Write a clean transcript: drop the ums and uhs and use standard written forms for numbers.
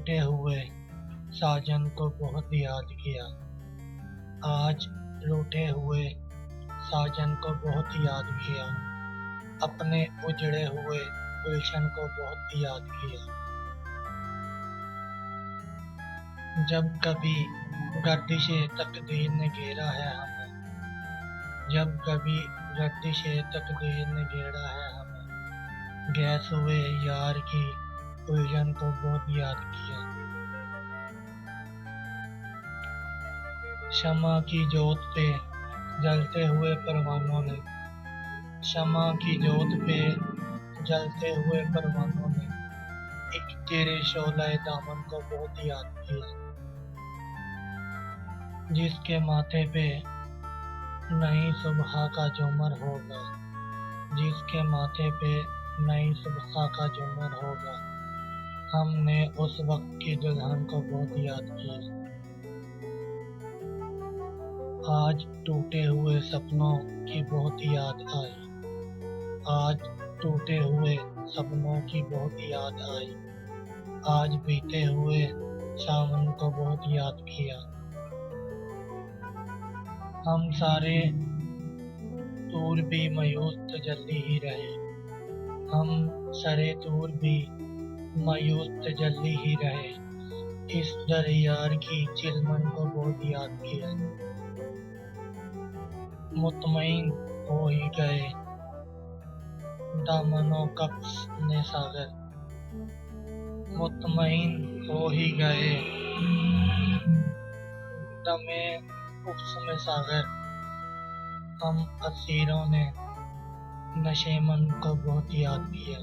टूटे हुए साजन को बहुत याद किया। आज रूठे हुए साजन को बहुत याद किया। अपने उजड़े हुए गुलशन को बहुत याद किया। जब कभी गर्दिशे तकदीर ने घेरा है हमें, जब कभी गर्दिशे तकदीर ने घेरा है हमें, गैस हुए यार की उलझन को बहुत याद किया। शमा की जोत पे जलते हुए परवानों ने, शमा की जोत पे जलते हुए परवानों ने एक तेरे शोला दामन को बहुत याद किया। जिसके माथे पे नई सुबह का झूमर होगा, जिसके माथे पे नई सुबह का झूमर होगा, हमने उस वक्त की दुल्हन को बहुत याद किया। आज टूटे हुए सपनों की बहुत याद आई, आज टूटे हुए सपनों की बहुत याद आई। आज बीते हुए सावन को बहुत याद किया। हम सारे दूर भी मायूस तजल्ली ही रहे, हम सारे दूर भी मायूस तजल्ली ही रहे। इस दरियार की चिलमन को बहुत याद किया। मुतमईन हो ही गए दामनों कब्ज़ ने सागर, मुतमईन हो ही गए दमे कुफ्स में सागर। हम असीरों ने नशेमन को बहुत याद किया।